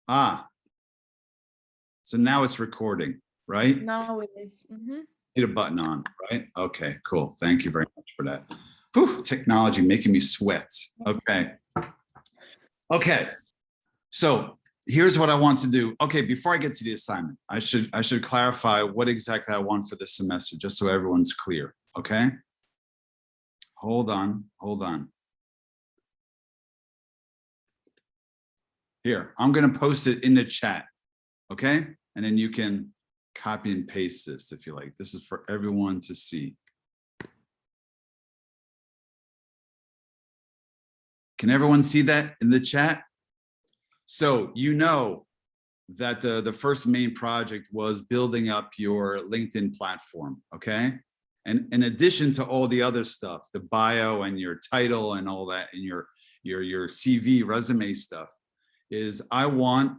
Ah, so now it's recording, right? Now it is. Hit a button on, right? Okay, cool. Thank you very much for that. Whew, technology making me sweat. Okay. Okay. So here's what I want to do. Okay, before I get to the assignment, I should clarify what exactly I want for this semester, just so everyone's clear. Okay. Hold on. Here, I'm going to post it in the chat. Okay. And then you can copy and paste this if you like. This is for everyone to see. Can everyone see that in the chat? So you know that the first main project was building up your LinkedIn platform, okay? And in addition to all the other stuff, the bio and your title and all that, and your CV resume stuff, is I want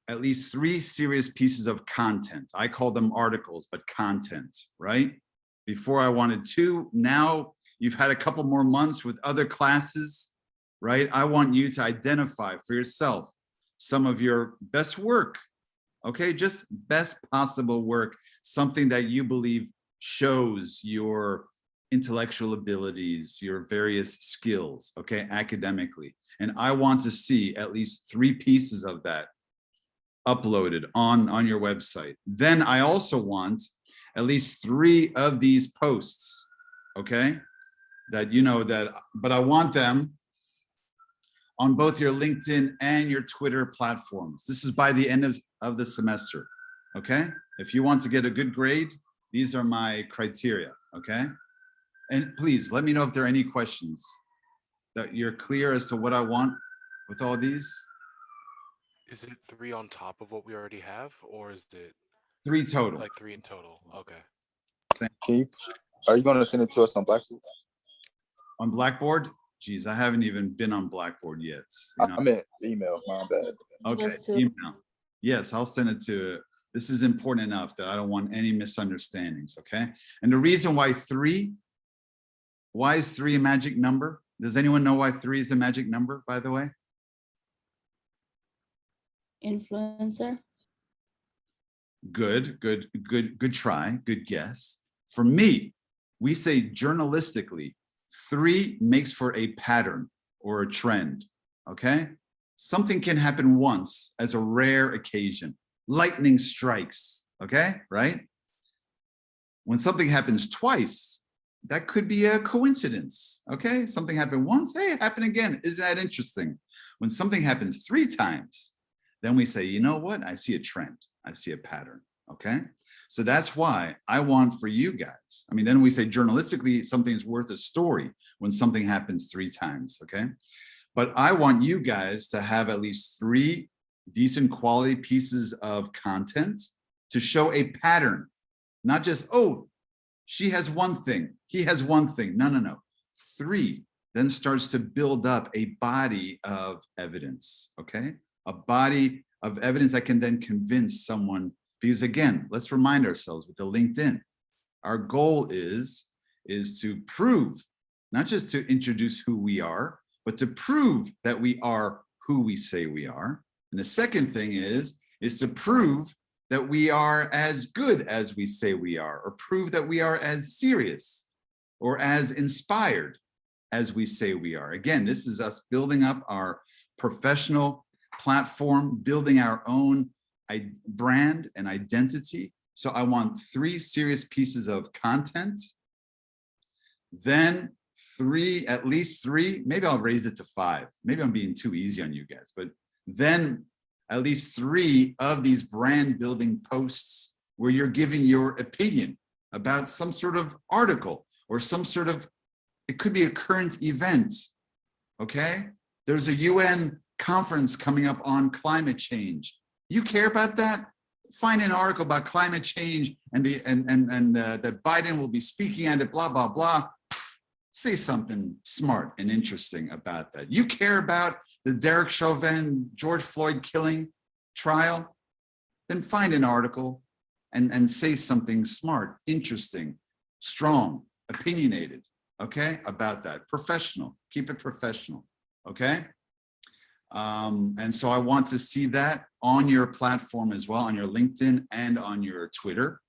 at least 3 serious pieces of content. I call them articles, but content, right? Before I wanted 2, now you've had a couple more months with other classes, right? I want you to identify for yourself some of your best work, okay? Just best possible work, something that you believe shows your intellectual abilities, your various skills, okay, academically. And I want to see at least 3 pieces of that uploaded on your website. Then I also want at least 3 of these posts, okay? That you know that, but I want them on both your LinkedIn and your Twitter platforms. This is by the end of the semester, okay? If you want to get a good grade, these are my criteria, okay? And please let me know if there are any questions, that you're clear as to what I want with all these. Is it 3 on top of what we already have, or is it 3 total? like 3 in total? Okay. Are you going to send it to us on Blackboard? On Blackboard? Geez, I haven't even been on Blackboard yet. You know? I meant email, my bad. Okay, email. Yes, I'll send it to, this is important enough that I don't want any misunderstandings, okay? And the reason why 3, why is 3 a magic number? Does anyone know why 3 is a magic number, by the way? Influencer. Good try, good guess. For me, we say journalistically, 3 makes for a pattern or a trend, okay? Something can happen once as a rare occasion. Lightning strikes, okay, right? When something happens twice, that could be a coincidence, okay? Something happened once, hey, it happened again. Isn't that interesting? When something happens 3 times, then we say, you know what? I see a trend. I see a pattern, okay? So that's why I want for you guys, I mean, then we say journalistically, something's worth a story when something happens 3 times, okay? But I want you guys to have at least 3 decent quality pieces of content to show a pattern, not just, oh, she has one thing, he has one thing. No. 3 then starts to build up a body of evidence, okay? A body of evidence that can then convince someone, because again, let's remind ourselves with the LinkedIn, our goal is to prove, not just to introduce who we are, but to prove that we are who we say we are. And the second thing is to prove that we are as good as we say we are, or prove that we are as serious or as inspired as we say we are. Again, this is us building up our professional platform, building our own brand and identity. So I want 3 serious pieces of content, then 3, at least 3, maybe I'll raise it to 5. Maybe I'm being too easy on you guys, but then at least 3 of these brand building posts where you're giving your opinion about some sort of article or some sort of, it could be a current event, okay? There's a UN conference coming up on climate change. You care about that? Find an article about climate change and that Biden will be speaking at it, blah, blah, blah. Say something smart and interesting about that. You care about the Derek Chauvin, George Floyd killing trial? Then find an article and say something smart, interesting, strong, opinionated, okay, about that. Professional, keep it professional, okay? And so I want to see that on your platform as well, on your LinkedIn and on your Twitter.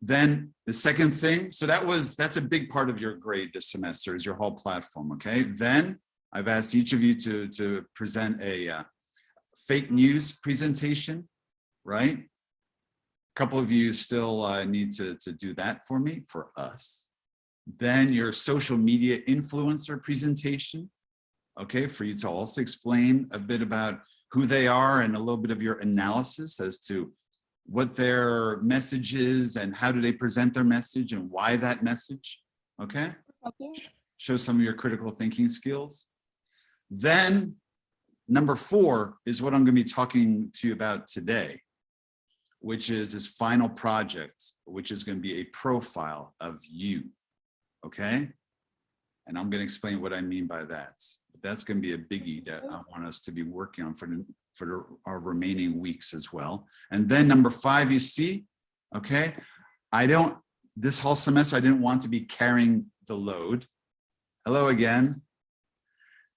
Then the second thing, so that's a big part of your grade this semester, is your whole platform, okay? Then I've asked each of you to present a fake news presentation, right? A couple of you still need to do that for me, for us. Then your social media influencer presentation, okay, for you to also explain a bit about who they are and a little bit of your analysis as to what their message is and how do they present their message and why that message, okay? Okay. Show some of your critical thinking skills. Then number 4 is what I'm going to be talking to you about today, which is this final project, which is going to be a profile of you, okay? And I'm going to explain what I mean by that. That's going to be a biggie that I want us to be working on for our remaining weeks as well. And then number 5, you see, okay, this whole semester, I didn't want to be carrying the load. Hello again.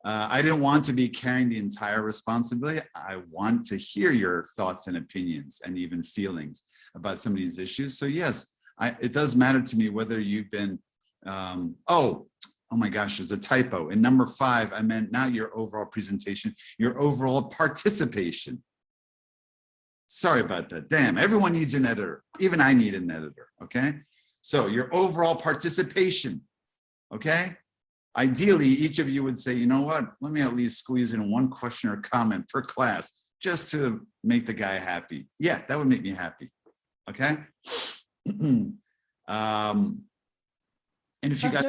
I didn't want to be carrying the entire responsibility. I want to hear your thoughts and opinions and even feelings about some of these issues. So yes, it does matter to me whether you've been, oh my gosh, there's a typo. In number 5, I meant not your overall presentation, your overall participation. Sorry about that. Damn, everyone needs an editor. Even I need an editor, okay? So your overall participation, okay? Ideally, each of you would say, you know what? Let me at least squeeze in 1 question or comment per class just to make the guy happy. Yeah, that would make me happy, okay? And if you guys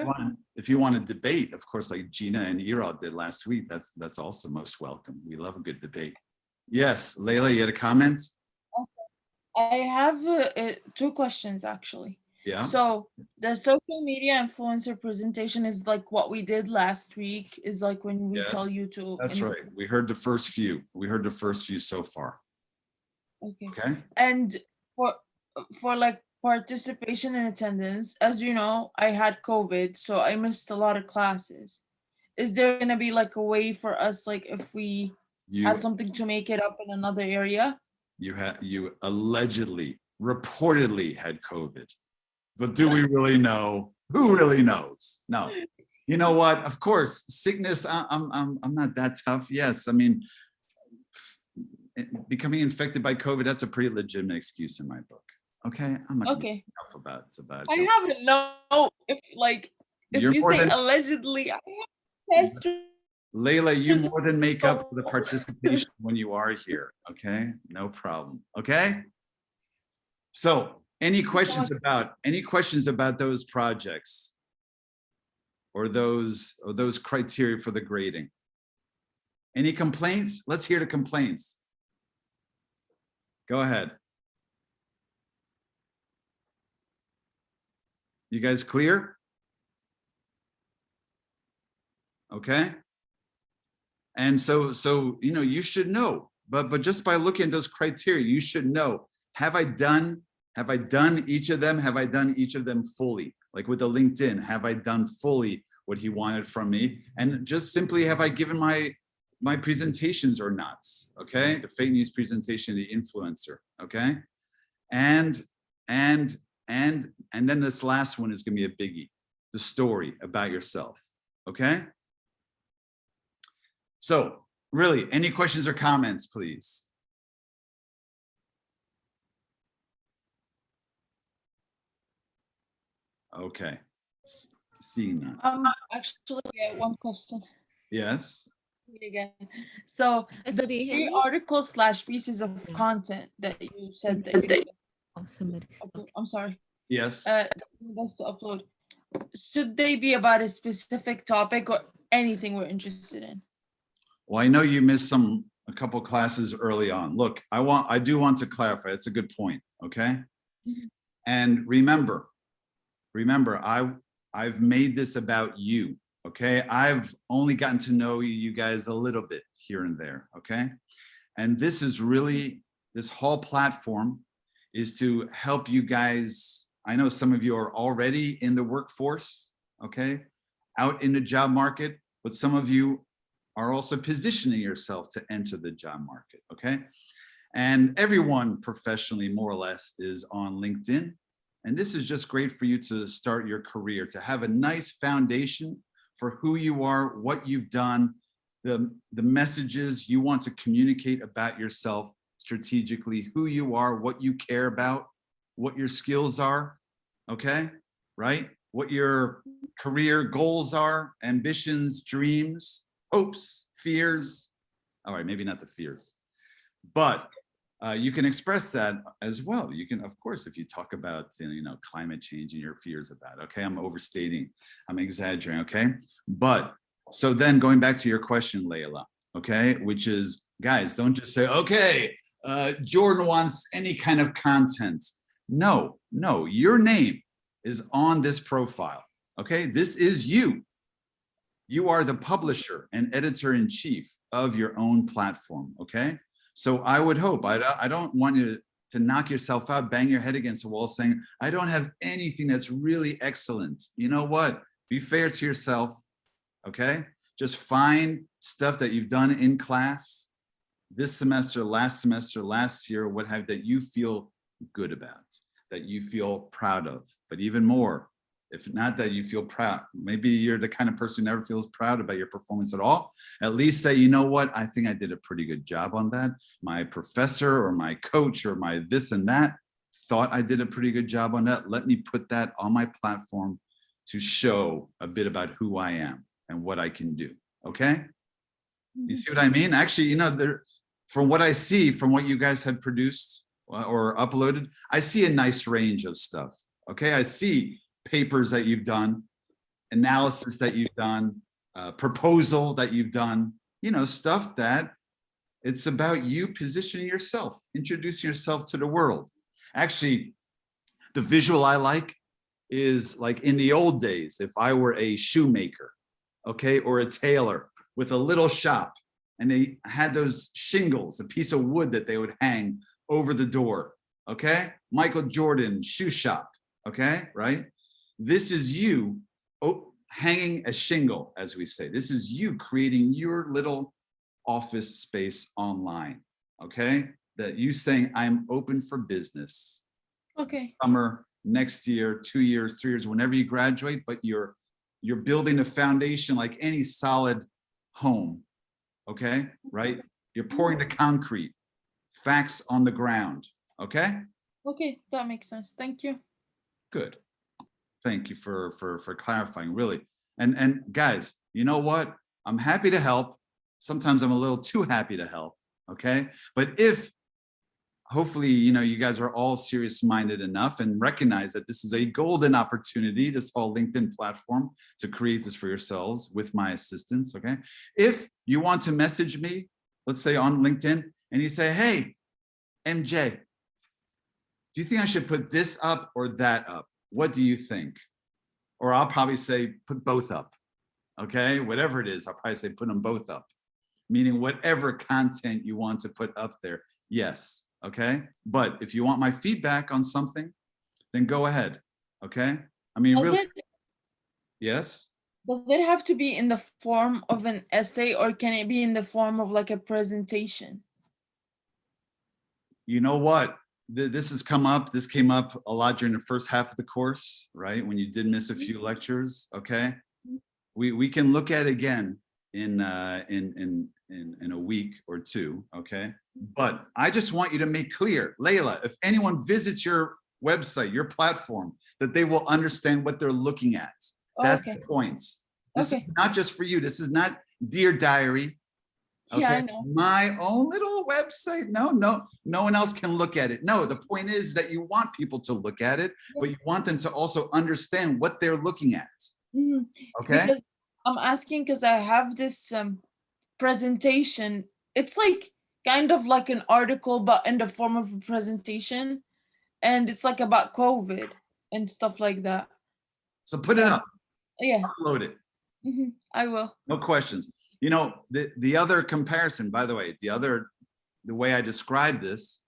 want to debate, of course, like Gina and Erod did last week, that's also most welcome. We love a good debate. Yes, Layla, you had a comment? I have 2 questions actually. Yeah. So the social media influencer presentation is like what we did last week, is like when we tell you to. That's right. We heard the first few. We heard the first few so far. Okay. Okay. And for like participation and attendance, as you know, I had COVID, so I missed a lot of classes. Is there gonna be like a way for us, like if we had something to make it up in another area? You allegedly, reportedly had COVID, but do we really know? Who really knows? No. You know what? Of course, sickness. I'm not that tough. Yes, I mean, becoming infected by COVID, that's a pretty legitimate excuse in my book. Okay, I'm not Okay. tough about it. I have to know if you say allegedly, I have test. Layla, you more than make up for the participation when you are here. Okay, no problem. Okay. So, any questions about those projects or those criteria for the grading? Any complaints? Let's hear the complaints. Go ahead. You guys clear? Okay. And so you should know, but just by looking at those criteria, you should know, have I done each of them? Have I done each of them fully? Like with the LinkedIn, have I done fully what he wanted from me? And just simply, have I given my presentations or not? Okay, the fake news presentation, the influencer. Okay, and then this last one is going to be a biggie, the story about yourself. Okay. So really, any questions or comments, please? Okay. Seeing that. Actually, yeah, 1 question. Yes. Again. So the Did you hear 3 me? articles / pieces of content that you said that you somebody's I'm sorry. Yes. That's to upload. Should they be about a specific topic or anything we're interested in? Well, I know you missed a couple classes early on. Look, I do want to clarify. It's a good point. Okay. And remember, I've made this about you. Okay. I've only gotten to know you guys a little bit here and there. Okay. And this whole platform is to help you guys. I know some of you are already in the workforce, okay, out in the job market, but some of you are also positioning yourself to enter the job market, okay? And everyone professionally, more or less, is on LinkedIn. And this is just great for you to start your career, to have a nice foundation for who you are, what you've done, the messages you want to communicate about yourself strategically, who you are, what you care about, what your skills are, okay, right? What your career goals are, ambitions, dreams, hopes, fears. All right, maybe not the fears, but you can express that as well. You can, of course, if you talk about, climate change and your fears about, okay, I'm overstating, I'm exaggerating, okay? But so then going back to your question, Layla, okay, which is, guys, don't just say, okay, Jordan wants any kind of content. No, your name is on this profile, okay? This is you. You are the publisher and editor-in-chief of your own platform, okay? So I would hope, I don't want you to knock yourself out, bang your head against the wall saying, I don't have anything that's really excellent. You know what? Be fair to yourself, okay? Just find stuff that you've done in class this semester, last year, what have that you feel good about, that you feel proud of. But even more, if not that you feel proud, maybe you're the kind of person who never feels proud about your performance at all. At least say, you know what, I think I did a pretty good job on that. My professor or my coach or my this and that thought I did a pretty good job on that. Let me put that on my platform to show a bit about who I am and what I can do, okay? You see what I mean? Actually, from what I see, from what you guys have produced or uploaded, I see a nice range of stuff, okay? I see papers that you've done, analysis that you've done, proposal that you've done, stuff that it's about you positioning yourself, introducing yourself to the world. Actually, the visual I like is like in the old days, if I were a shoemaker, okay, or a tailor with a little shop, and they had those shingles, a piece of wood that they would hang over the door, okay? Michael Jordan shoe shop, okay, right? This is you hanging a shingle, as we say. This is you creating your little office space online, okay? That you saying, I'm open for business. Okay. Summer, next year, 2 years, 3 years, whenever you graduate, but you're building a foundation like any solid home, okay, right? You're pouring the concrete, facts on the ground, okay? Okay, that makes sense. Thank you. Good. Thank you for clarifying, really. And guys, you know what? I'm happy to help. Sometimes I'm a little too happy to help, okay? But if hopefully, you guys are all serious-minded enough and recognize that this is a golden opportunity, this whole LinkedIn platform, to create this for yourselves with my assistance, okay? If you want to message me, let's say on LinkedIn, and you say, hey, MJ, do you think I should put this up or that up? What do you think? Or I'll probably say, put both up, okay? Whatever it is, I'll probably say, put them both up, meaning whatever content you want to put up there, yes. Okay, but if you want my feedback on something, then go ahead. Okay, I mean, really, yes. Does it have to be in the form of an essay, or can it be in the form of like a presentation? You know what? This has come up. This came up a lot during the first half of the course, right? When you did miss a few lectures. Okay, we can look at it again in a week or two, okay? But I just want you to make clear, Layla, if anyone visits your website, your platform, that they will understand what they're looking at. That's Okay. the point. This Okay. is not just for you. This is not Dear Diary. Okay? Yeah, I know. My own little website. No one else can look at it. No, the point is that you want people to look at it, but you want them to also understand what they're looking at. Mhm. Okay? Because I'm asking because I have this presentation. It's like kind of like an article, but in the form of a presentation, and it's like about COVID and stuff like that. So put it up, Yeah, upload it. I will. No questions. The other comparison, by the way, the way I described this,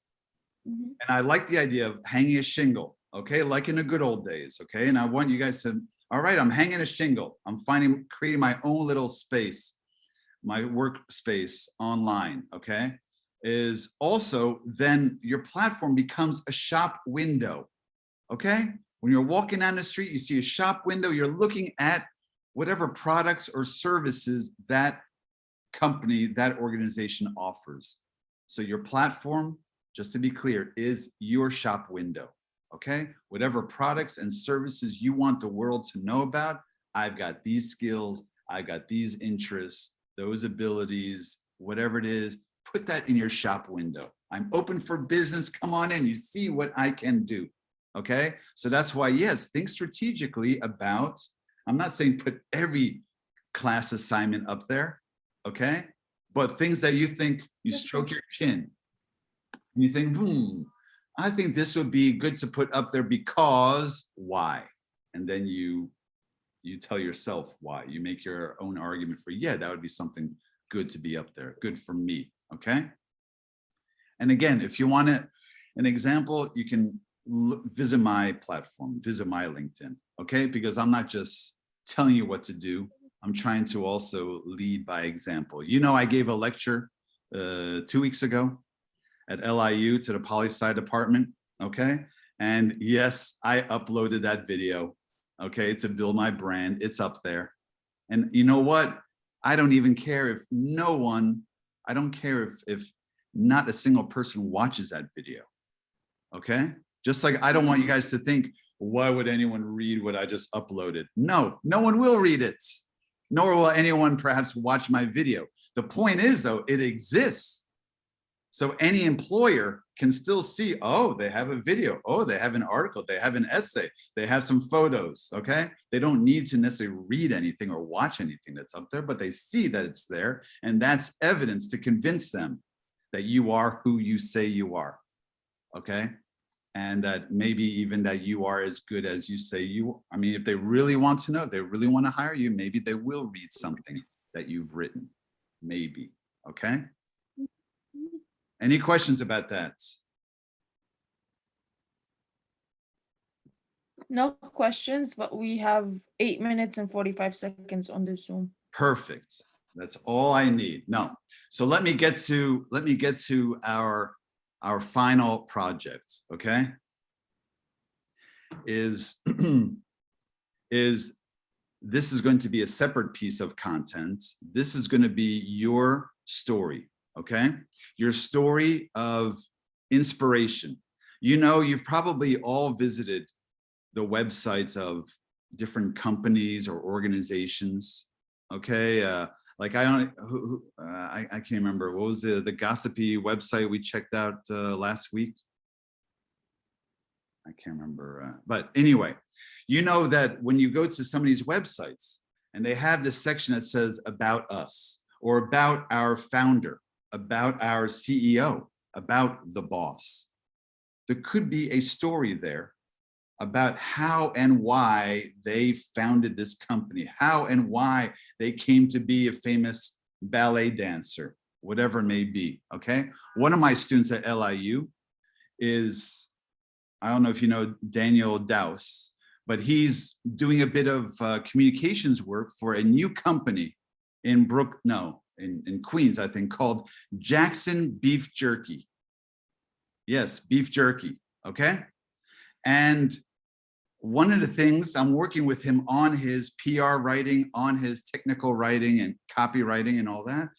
and I like the idea of hanging a shingle, okay, like in the good old days, okay? And I want you guys to, all right, I'm hanging a shingle. I'm creating my own little space. my workspace online, okay, is also then your platform becomes a shop window, okay? When you're walking down the street, you see a shop window, you're looking at whatever products or services that company, that organization offers. So your platform, just to be clear, is your shop window, okay? Whatever products and services you want the world to know about, I've got these skills, I've got these interests, those abilities, whatever it is, put that in your shop window. I'm open for business, come on in, you see what I can do, okay? So that's why, yes, think strategically about, I'm not saying put every class assignment up there, okay? But things that you think, you stroke your chin, and you think, I think this would be good to put up there because why? And then you tell yourself why. You make your own argument for, yeah, that would be something good to be up there, good for me, okay? And again, if you want an example, you can visit my platform, visit my LinkedIn, okay? Because I'm not just telling you what to do. I'm trying to also lead by example. You know, I gave a lecture 2 weeks ago at LIU to the poli-sci department, okay? And yes, I uploaded that video, okay, to build my brand. It's up there. And you know what? I don't even care if no one, I don't care if not a single person watches that video, okay? Just like I don't want you guys to think, why would anyone read what I just uploaded? No, no one will read it, nor will anyone perhaps watch my video. The point is though, it exists. So any employer can still see, oh, they have a video, oh, they have an article, they have an essay, they have some photos, okay? They don't need to necessarily read anything or watch anything that's up there, but they see that it's there, and that's evidence to convince them that you are who you say you are, okay? And that maybe even that you are as good as you say you, I mean, if they really want to know, if they really want to hire you, maybe they will read something that you've written, maybe, okay? Any questions about that? No questions, but we have 8 minutes and 45 seconds on this Zoom. Perfect. That's all I need. No. So let me get to our final project, okay? Is this is going to be a separate piece of content. This is going to be your story, okay? Your story of inspiration. You know, you've probably all visited the websites of different companies or organizations, okay? Like I can't remember, what was the gossipy website we checked out last week? I can't remember, but anyway, you know that when you go to some of these websites and they have this section that says about us or about our founder, about our CEO, about the boss, there could be a story there about how and why they founded this company, how and why they came to be a famous ballet dancer, whatever it may be, okay? One of my students at LIU is, I don't know if you know Daniel Dowse, but he's doing a bit of communications work for a new company in Queens, I think, called Jackson Beef Jerky. Yes, beef jerky, okay? And one of the things, I'm working with him on his PR writing, on his technical writing and copywriting and all that.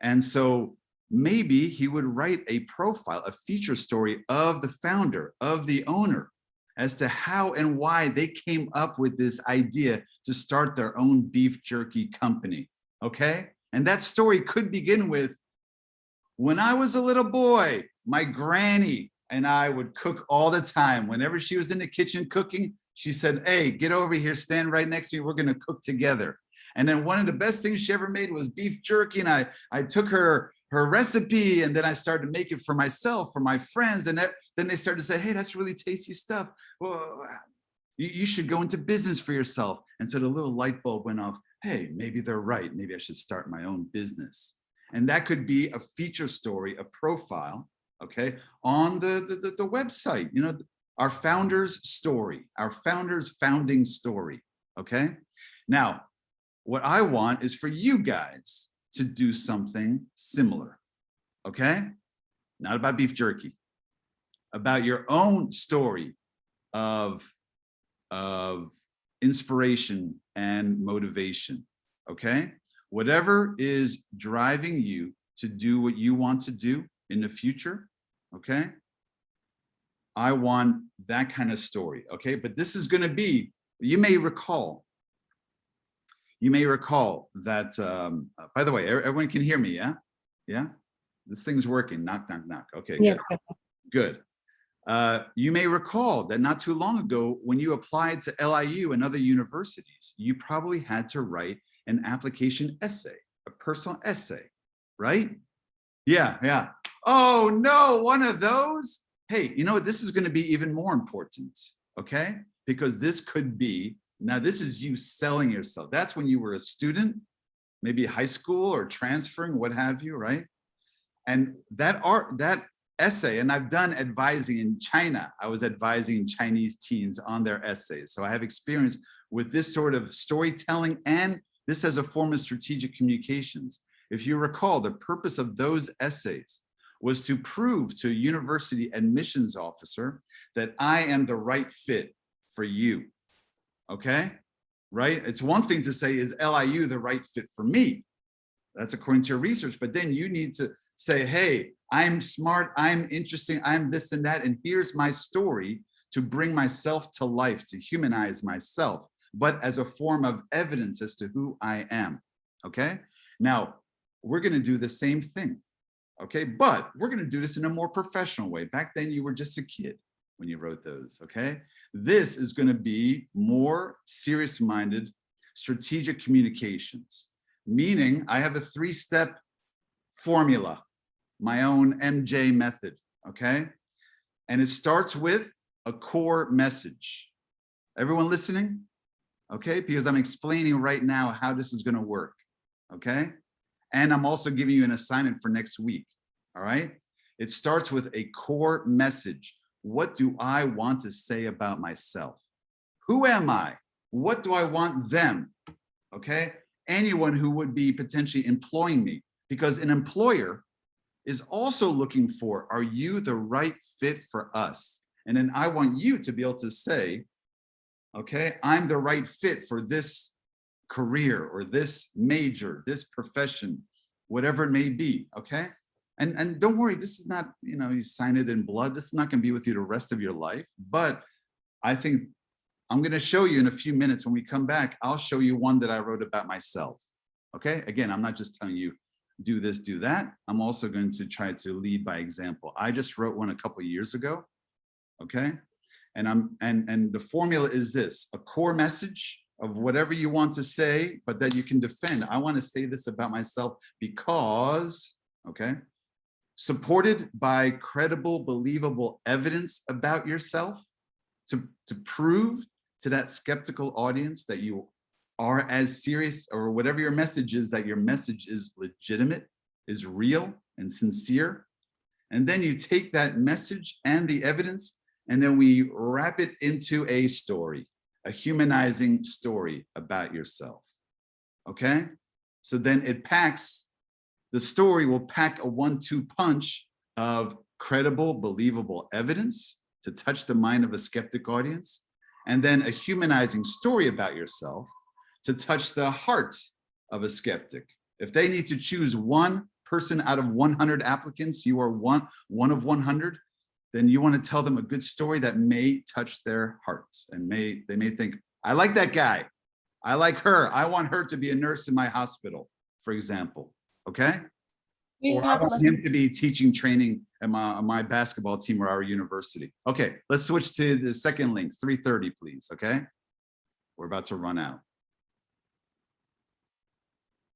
And so maybe he would write a profile, a feature story of the founder, of the owner, as to how and why they came up with this idea to start their own beef jerky company, okay? And that story could begin with, when I was a little boy, my granny and I would cook all the time. Whenever she was in the kitchen cooking, she said, hey, get over here, stand right next to me, we're gonna cook together. And then one of the best things she ever made was beef jerky, and I took her recipe, and then I started to make it for myself, for my friends, and then they started to say, hey, that's really tasty stuff. Well, you should go into business for yourself. And so the little light bulb went off, hey, maybe they're right, maybe I should start my own business. And that could be a feature story, a profile, okay, on the website, you know, our founder's story, our founder's founding story, okay? Now, what I want is for you guys to do something similar. Okay? Not about beef jerky, about your own story of inspiration and motivation. Okay? Whatever is driving you to do what you want to do in the future, okay? I want that kind of story, okay? But this is gonna be, you may recall that, by the way, everyone can hear me, yeah? Yeah? This thing's working, knock, knock, knock. Okay, Yes, good, good. You may recall that not too long ago, when you applied to LIU and other universities, you probably had to write an application essay, a personal essay, right? Yeah, yeah. Oh no, one of those? Hey, you know what? This is going to be even more important, okay? Because this could be, now this is you selling yourself. That's when you were a student, maybe high school or transferring, what have you, right? And that essay, and I've done advising in China. I was advising Chinese teens on their essays. So I have experience with this sort of storytelling, and this as a form of strategic communications. If you recall, the purpose of those essays was to prove to a university admissions officer that I am the right fit for you, okay? Right? It's one thing to say, is LIU the right fit for me? That's according to your research, but then you need to say, hey, I'm smart, I'm interesting, I'm this and that, and here's my story to bring myself to life, to humanize myself, but as a form of evidence as to who I am, okay? Now, we're gonna do the same thing, okay? But we're gonna do this in a more professional way. Back then, you were just a kid when you wrote those, okay? This is gonna be more serious-minded strategic communications, meaning I have a 3-step formula, my own MJ method, okay? And it starts with a core message. Everyone listening? Okay, because I'm explaining right now how this is gonna work, okay? And I'm also giving you an assignment for next week, all right? It starts with a core message. What do I want to say about myself? Who am I? What do I want them? Okay, anyone who would be potentially employing me, because an employer is also looking for, are you the right fit for us? And then I want you to be able to say, okay, I'm the right fit for this career or this major, this profession, whatever it may be, okay? And don't worry, this is not, you know, you sign it in blood. This is not gonna be with you the rest of your life, but I think I'm gonna show you in a few minutes when we come back, I'll show you one that I wrote about myself, okay? Again, I'm not just telling you, do this, do that. I'm also going to try to lead by example. I just wrote one a couple of years ago, okay? And the formula is this: a core message of whatever you want to say, but that you can defend. I want to say this about myself because, okay, supported by credible, believable evidence about yourself to prove to that skeptical audience that you are as serious, or whatever your message is, that your message is legitimate, is real and sincere. And then you take that message and the evidence, and then we wrap it into a story, a humanizing story about yourself, okay? So then it packs, the story will pack a 1-2 punch of credible, believable evidence to touch the mind of a skeptic audience, and then a humanizing story about yourself to touch the heart of a skeptic. If they need to choose one person out of 100 applicants, you are one of 100, then you want to tell them a good story that may touch their hearts, and they may think, I like that guy, I like her, I want her to be a nurse in my hospital, for example, okay? We Or I have want less. him to be teaching training at my basketball team or our university. Okay, let's switch to the second link, 3:30, please, okay? We're about to run out.